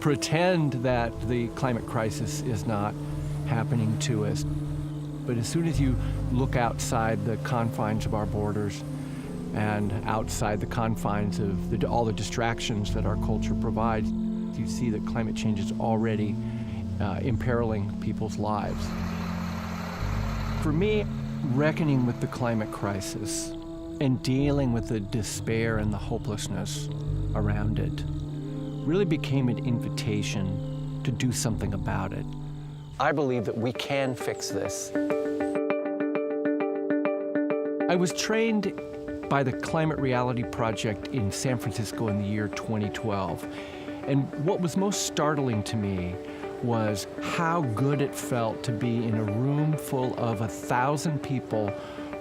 pretend that the climate crisis is not happening to us. But as soon as you look outside the confines of our borders and outside the confines of all the distractions that our culture provides, you see that climate change is already imperiling people's lives. For me, reckoning with the climate crisis and dealing with the despair and the hopelessness around it really became an invitation to do something about it. I believe that we can fix this. I was trained by the Climate Reality Project in San Francisco in the year 2012. And what was most startling to me was how good it felt to be in a room full of 1,000 people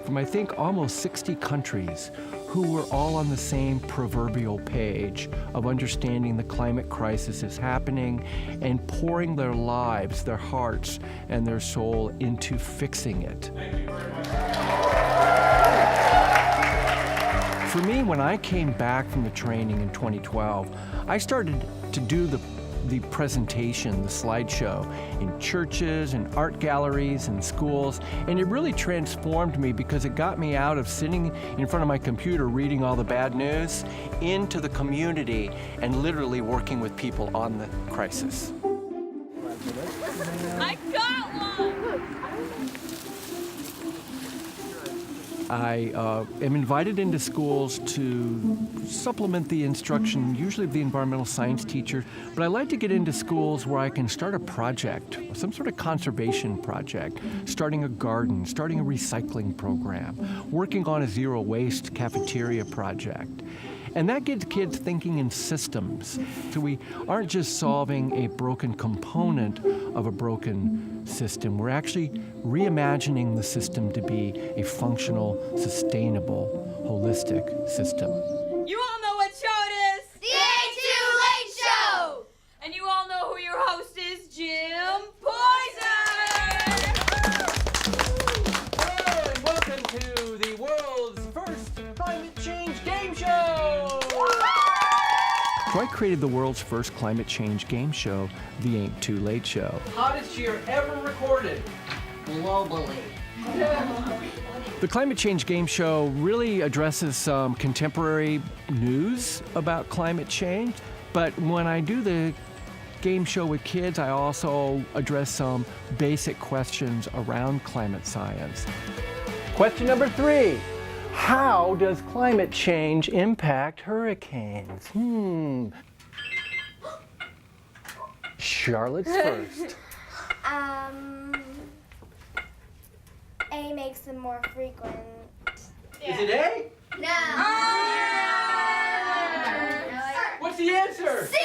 from, I think, almost 60 countries who were all on the same proverbial page of understanding the climate crisis is happening and pouring their lives, their hearts, and their soul into fixing it. Thank you very much. For me, when I came back from the training in 2012, I started to do the presentation, the slideshow, in churches and art galleries and schools, and it really transformed me because it got me out of sitting in front of my computer reading all the bad news into the community and literally working with people on the crisis. I got one! I am invited into schools to supplement the instruction, usually of the environmental science teacher, but I like to get into schools where I can start a project, some sort of conservation project, starting a garden, starting a recycling program, working on a zero waste cafeteria project. And that gets kids thinking in systems. So we aren't just solving a broken component of a broken system. We're actually reimagining the system to be a functional, sustainable, holistic system. You all know what show it is? The Ain't Too Late Show! And you all know who your host is, Jim Poyser! Hello and welcome to the world's first climate change game show! So I created the world's first climate change game show, The Ain't Too Late Show. Hottest year ever recorded globally. The climate change game show really addresses some contemporary news about climate change, but when I do the game show with kids, I also address some basic questions around climate science. Question number 3. How does climate change impact hurricanes? Charlotte's first. A makes them more frequent. Is it A? No. What's the answer? C!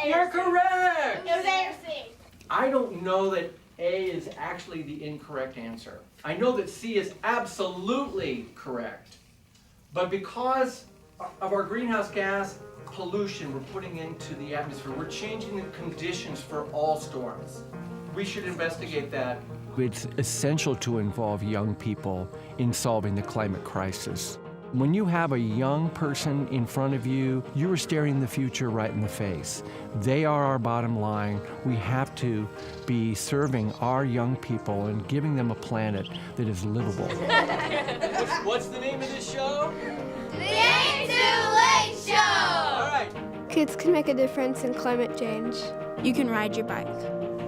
You're correct! It was A or C. I don't know that A is actually the incorrect answer. I know that C is absolutely correct. But because of our greenhouse gas pollution we're putting into the atmosphere, we're changing the conditions for all storms. We should investigate that. It's essential to involve young people in solving the climate crisis. When you have a young person in front of you, you are staring the future right in the face. They are our bottom line. We have to be serving our young people and giving them a planet that is livable. What's the name of this show? The Ain't Too Late Show! All right. Kids can make a difference in climate change. You can ride your bike.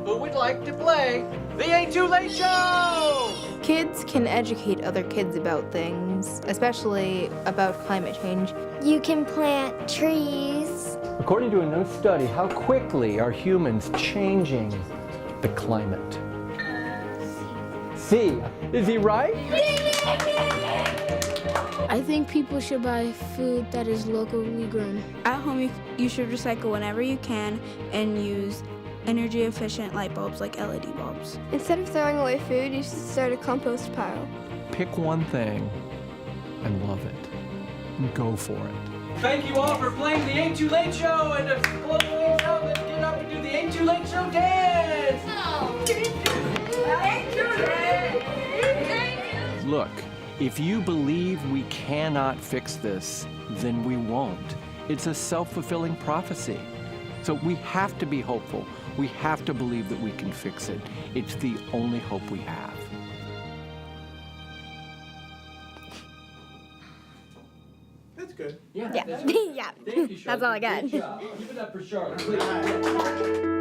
Who would like to play The Ain't Too Late Show? Kids can educate other kids about things, especially about climate change. You can plant trees. According to a new study, how quickly are humans changing the climate? C. Is he right? I think people should buy food that is locally grown. At home, you should recycle whenever you can and use energy-efficient light bulbs like LED bulbs. Instead of throwing away food, you should start a compost pile. Pick one thing and love it. And go for it. Thank you all for playing The Ain't Too Late Show, and to blow the wings out, let's get up and do The Ain't Too Late Show dance! Look, if you believe we cannot fix this, then we won't. It's a self-fulfilling prophecy. So we have to be hopeful. We have to believe that we can fix it. It's the only hope we have. That's good. Yeah. Yeah. That's right. Yeah. Thank you, Charlotte. That's all I got. Good job. Give it up for Charlotte. Please.